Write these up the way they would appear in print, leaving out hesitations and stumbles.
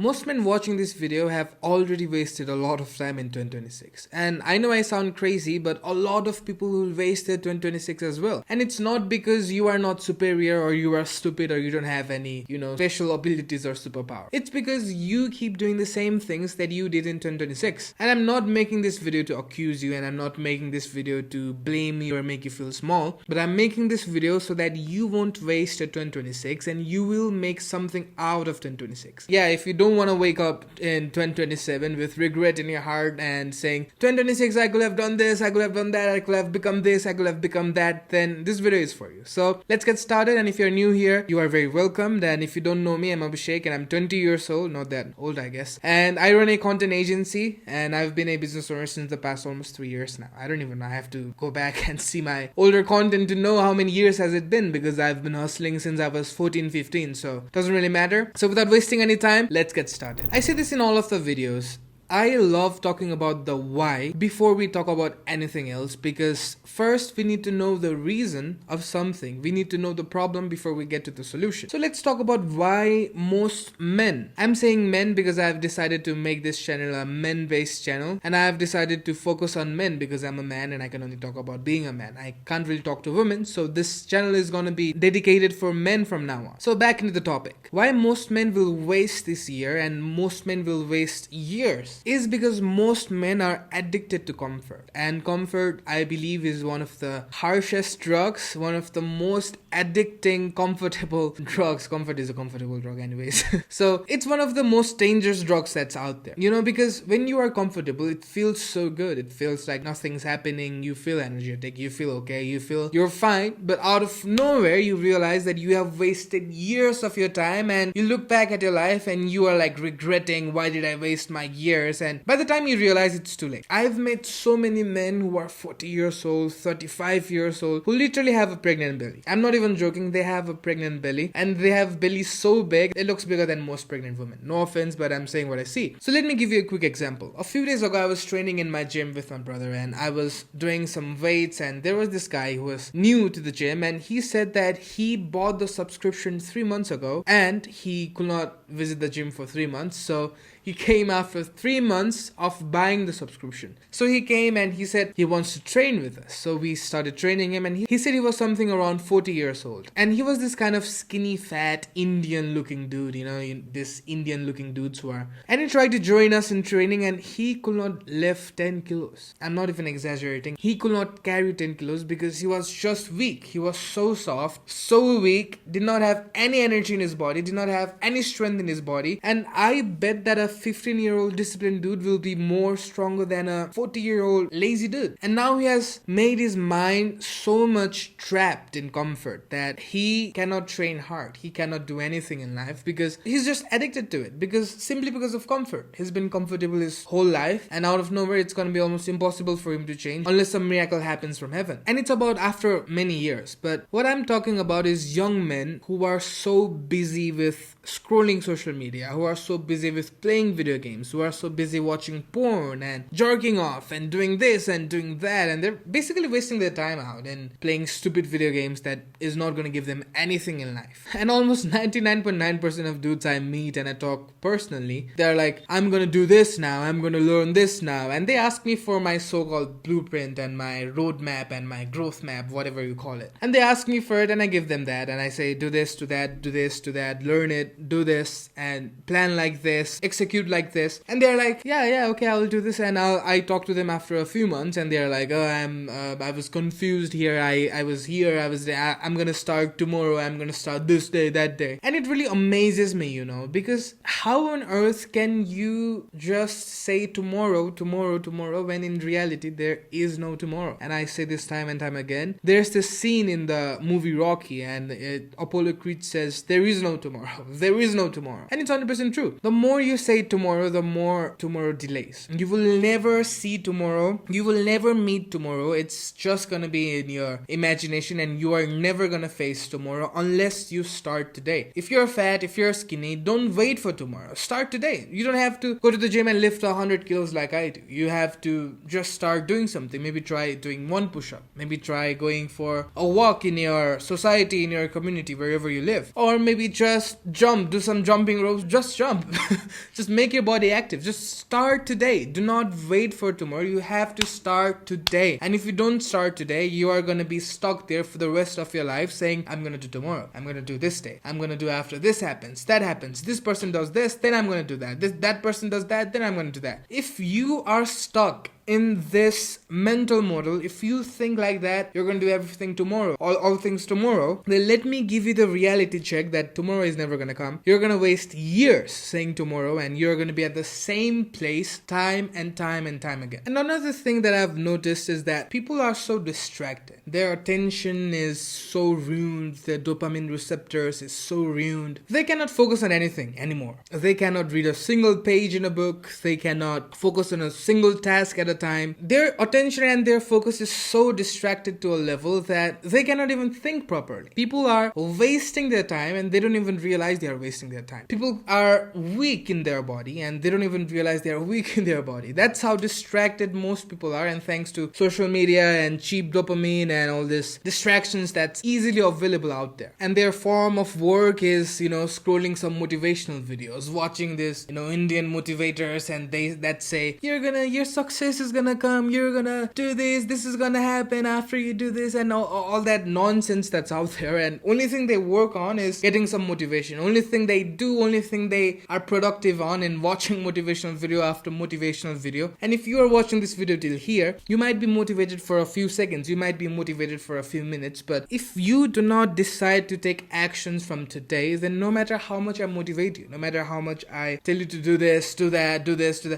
Most men watching this video have already wasted a lot of time in 2026. And I know I sound crazy, but a lot of people will waste their 2026 as well. And it's not because you are not superior or you are stupid or you don't have any, special abilities or superpower. It's because you keep doing the same things that you did in 2026. And I'm not making this video to accuse you, and I'm not making this video to blame you or make you feel small, but I'm making this video so that you won't waste your 2026 and you will make something out of 2026. Yeah, if you don't want to wake up in 2027 with regret in your heart and saying 2026 I could have done this, I could have done that, I could have become this, I could have become that, then this video is for you. So let's get started. And if you're new here, you are very welcome. And if you don't know me, I'm Abhishek and I'm 20 years old, not that old I guess, and I run a content agency and I've been a business owner since the past almost 3 years now. I don't even know, I have to go back and see my older content to know how many years has it been, because I've been hustling since I was 14, 15, so it doesn't really matter. So without wasting any time, let's get started. I say this in all of the videos. I love talking about the why before we talk about anything else, because first we need to know the reason of something. We need to know the problem before we get to the solution. So let's talk about why most men. I'm saying men because I've decided to make this channel a men-based channel, and I've decided to focus on men because I'm a man and I can only talk about being a man. I can't really talk to women, so this channel is gonna be dedicated for men from now on. So back into the topic. Why most men will waste this year and most men will waste years is because most men are addicted to comfort. And comfort, I believe, is one of the harshest drugs, one of the most addicting, comfortable drugs. Comfort is a comfortable drug anyways. So it's one of the most dangerous drugs that's out there. Because when you are comfortable, it feels so good. It feels like nothing's happening. You feel energetic. You feel okay. You feel you're fine. But out of nowhere, you realize that you have wasted years of your time, and you look back at your life and you are like regretting, why did I waste my years? And by the time you realize, it's too late. I've met so many men who are 40 years old, 35 years old, who literally have a pregnant belly. I'm not even joking, they have a pregnant belly, and they have belly so big, it looks bigger than most pregnant women. No offense, but I'm saying what I see. So let me give you a quick example. A few days ago, I was training in my gym with my brother, and I was doing some weights, and there was this guy who was new to the gym, and he said that he bought the subscription 3 months ago, and he could not visit the gym for 3 months, so he came after 3 months of buying the subscription. So he came and he said he wants to train with us. So we started training him, and he said he was something around 40 years old. And he was this kind of skinny, fat, Indian looking dude, this Indian looking dudes who are. And he tried to join us in training, and he could not lift 10 kilos. I'm not even exaggerating. He could not carry 10 kilos because he was just weak. He was so soft, so weak, did not have any energy in his body, did not have any strength in his body. And I bet that a 15-year-old disciplined dude will be more stronger than a 40-year-old lazy dude. And now he has made his mind so much trapped in comfort that he cannot train hard. He cannot do anything in life because he's just addicted to it, simply because of comfort. He's been comfortable his whole life, and out of nowhere it's gonna be almost impossible for him to change unless some miracle happens from heaven. And it's about after many years. But what I'm talking about is young men who are so busy with scrolling social media, who are so busy with playing video games, who are so busy watching porn and jerking off and doing this and doing that, and they're basically wasting their time out and playing stupid video games that is not going to give them anything in life. And almost 99.9% of dudes I meet and I talk personally, they're like, I'm going to do this now, I'm going to learn this now, and they ask me for my so-called blueprint and my roadmap and my growth map, whatever you call it. And they ask me for it, and I give them that, and I say, do this, do that, do this, do that, learn it, do this, and plan like this, execute like this. And they're like, yeah, okay, I'll do this. And I talk to them after a few months, and they're like, I was confused here, I was here, I was there, I'm gonna start tomorrow, I'm gonna start this day, that day. And it really amazes me, because how on earth can you just say tomorrow, when in reality there is no tomorrow? And I say this time and time again. There's this scene in the movie Rocky, and Apollo Creed says, there is no tomorrow. There is no tomorrow. And it's 100% true. The more you say tomorrow, the more tomorrow delays. You will never see tomorrow. You will never meet tomorrow. It's just gonna be in your imagination, and you are never gonna face tomorrow unless you start today. If you're fat, if you're skinny, don't wait for tomorrow. Start today. You don't have to go to the gym and lift 100 kilos like I do. You have to just start doing something. Maybe try doing one push-up. Maybe try going for a walk in your society, in your community, wherever you live. Or maybe just jump, do some jumping ropes. Just jump. Just make your body active. Just start today. Do not wait for tomorrow. You have to start today. And if you don't start today, you are going to be stuck there for the rest of your life saying, I'm going to do tomorrow. I'm going to do this day. I'm going to do after this happens. That happens. This person does this, then I'm going to do that. That person does that, then I'm going to do that. If you are stuck in this mental model, if you think like that, you're going to do everything tomorrow, all things tomorrow, then let me give you the reality check that tomorrow is never going to come. You're going to waste years saying tomorrow, and you're going to be at the same place time and time and time again. And another thing that I've noticed is that people are so distracted. Their attention is so ruined. Their dopamine receptors is so ruined. They cannot focus on anything anymore. They cannot read a single page in a book. They cannot focus on a single task at a time. Their attention and their focus is so distracted to a level that they cannot even think properly. People are wasting their time and they don't even realize they are wasting their time. People are weak in their body and they don't even realize they are weak in their body. That's how distracted most people are, and thanks to social media and cheap dopamine and all this distractions that's easily available out there. And their form of work is, scrolling some motivational videos, watching this, Indian motivators, and that say, your success is gonna come, you're gonna do this is gonna happen after you do this, and all that nonsense that's out there. And only thing they work on is getting some motivation. Only thing they are productive on in watching motivational video after motivational video. And if you are watching this video till here, you might be motivated for a few seconds, you might be motivated for a few minutes, but if you do not decide to take actions from today, then no matter how much I motivate you, no matter how much I tell you to do this, do that,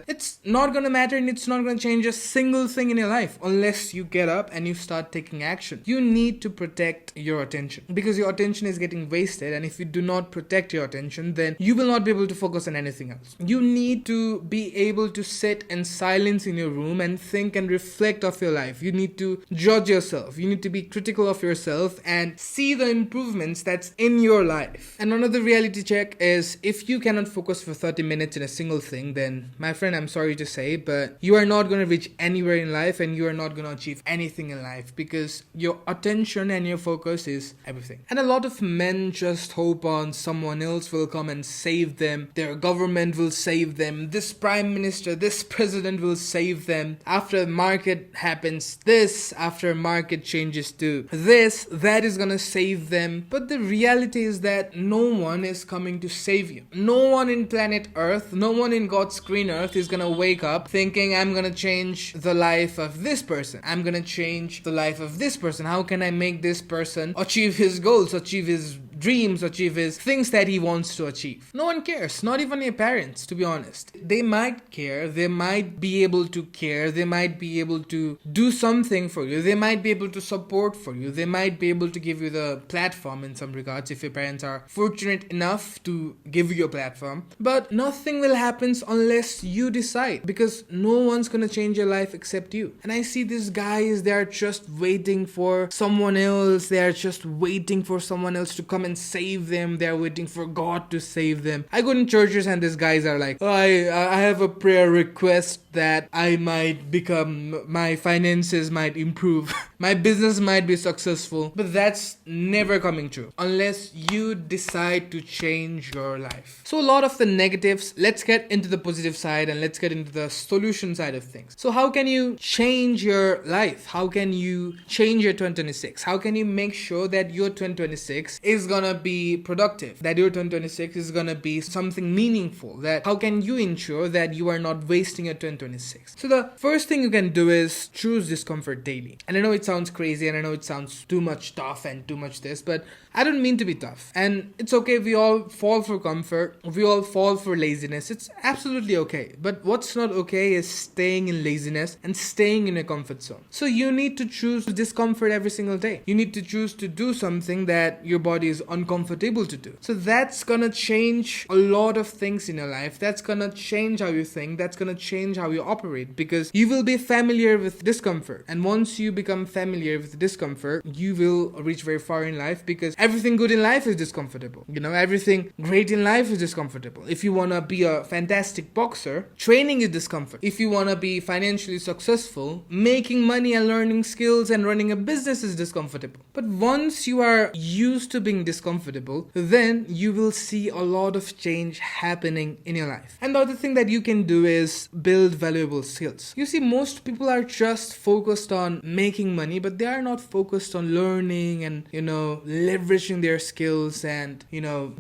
it's not gonna matter, and it's not gonna change a single thing in your life unless you get up and you start taking action. You need to protect your attention, because your attention is getting wasted, and if you do not protect your attention, then you will not be able to focus on anything else. You need to be able to sit in silence in your room and think and reflect of your life. You need to judge yourself. You need to be critical of yourself and see the improvements that's in your life. And another reality check is, if you cannot focus for 30 minutes in a single thing, then my friend, I'm sorry to say, but you are not going to reach anywhere in life, and you are not going to achieve anything in life, because your attention and your focus is everything. And a lot of men just hope on someone else will come and save them. Their government will save them. This prime minister, this president will save them. After market happens this, after market changes to this, that is going to save them. But the reality is that no one is coming to save you. No one in planet Earth, no one in God's green earth is going to wake up thinking, I'm going to change the life of this person. I'm going to change the life of this person. How can I make this person achieve his goals, achieve his dreams, achieve his things that he wants to achieve? No one cares, not even your parents, to be honest. They might care, they might be able to care, they might be able to do something for you, they might be able to support for you, they might be able to give you the platform in some regards if your parents are fortunate enough to give you a platform. But nothing will happen unless you decide, because no one's gonna change your life except you. And I see these guys, they are just waiting for someone else, they are just waiting for someone else to come and save them. They're waiting for God to save them. I go in churches and these guys are like, I have a prayer request that I might become, my finances might improve, my business might be successful. But that's never coming true unless you decide to change your life. So a lot of the negatives, let's get into the positive side and let's get into the solution side of things. So how can you change your life? How can you change your 2026? How can you make sure that your 2026 is gonna be productive, that your 2026 is gonna be something meaningful? That how can you ensure that you are not wasting your 2026? So the first thing you can do is choose discomfort daily. And I know it sounds crazy and I know it sounds too much tough and too much this, but I don't mean to be tough. And it's okay, we all fall for comfort, we all fall for laziness. It's absolutely okay. But what's not okay is staying in laziness and staying in a comfort zone. So you need to choose discomfort every single day. You need to choose to do something that your body is is uncomfortable to do. So that's gonna change a lot of things in your life. That's gonna change how you think. That's gonna change how you operate, because you will be familiar with discomfort. And once you become familiar with discomfort, you will reach very far in life, because everything good in life is discomfortable. Everything great in life is discomfortable. If you wanna be a fantastic boxer, training is discomfort. If you wanna be financially successful, making money and learning skills and running a business is discomfortable. But once you are used to being discomfortable, then you will see a lot of change happening in your life. And the other thing that you can do is build valuable skills. You see, most people are just focused on making money, but they are not focused on learning and, leveraging their skills and,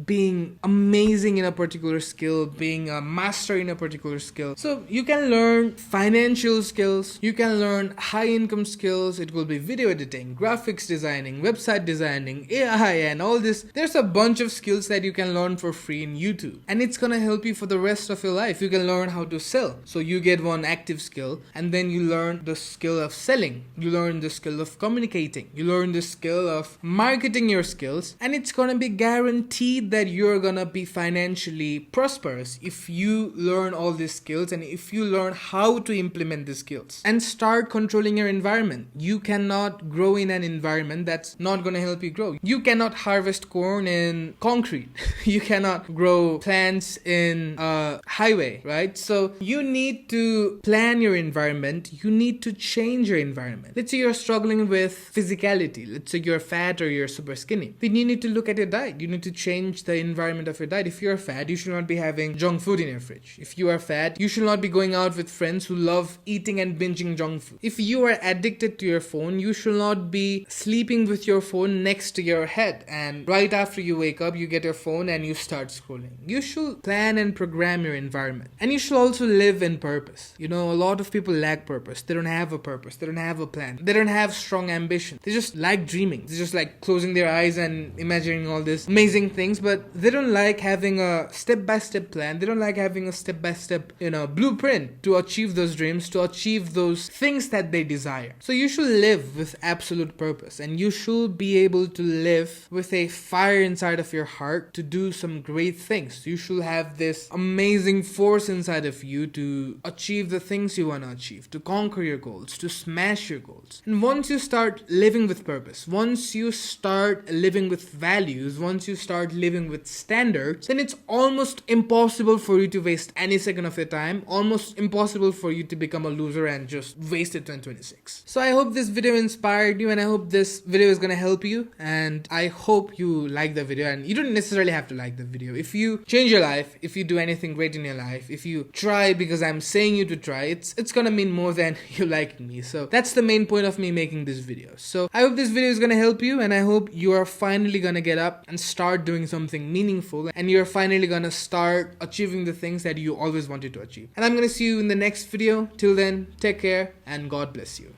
being amazing in a particular skill, being a master in a particular skill. So you can learn financial skills, you can learn high income skills. It will be video editing, graphics designing, website designing, AI, and all this. There's a bunch of skills that you can learn for free in YouTube, and it's gonna help you for the rest of your life. You can learn how to sell. So you get one active skill, and then you learn the skill of selling, you learn the skill of communicating, you learn the skill of marketing your skills, and it's gonna be guaranteed that you're gonna be financially prosperous if you learn all these skills and if you learn how to implement the skills. And start controlling your environment. You cannot grow in an environment that's not gonna help you grow. You cannot harvest corn in concrete. You cannot grow plants in a highway, right? So you need to plan your environment. You need to change your environment. Let's say you're struggling with physicality. Let's say you're fat or you're super skinny. Then you need to look at your diet. You need to change the environment of your diet. If you're fat, you should not be having junk food in your fridge. If you are fat, you should not be going out with friends who love eating and binging junk food. If you are addicted to your phone, you should not be sleeping with your phone next to your head, and right after you wake up, you get your phone and you start scrolling. You should plan and program your environment. And you should also live in purpose. A lot of people lack purpose. They don't have a purpose. They don't have a plan. They don't have strong ambition. They just like dreaming. They just like closing their eyes and imagining all these amazing things, but they don't like having a step-by-step plan. They don't like having a step-by-step, blueprint to achieve those dreams, to achieve those things that they desire. So you should live with absolute purpose, and you should be able to live with a fire inside of your heart to do some great things. You should have this amazing force inside of you to achieve the things you want to achieve, to conquer your goals, to smash your goals. And once you start living with purpose, once you start living with values, once you start living with standards, then it's almost impossible for you to waste any second of your time, almost impossible for you to become a loser and just waste it 2026. So I hope this video inspired you, and I hope this video is gonna help you, and I hope you like the video. And you don't necessarily have to like the video. If you change your life, if you do anything great in your life, if you try because I'm saying you to try, it's gonna mean more than you liking me. So that's the main point of me making this video. So I hope this video is gonna help you, and I hope you are finally gonna get up and start doing something meaningful, and you're finally gonna start achieving the things that you always wanted to achieve. And I'm gonna see you in the next video. Till then, take care and God bless you.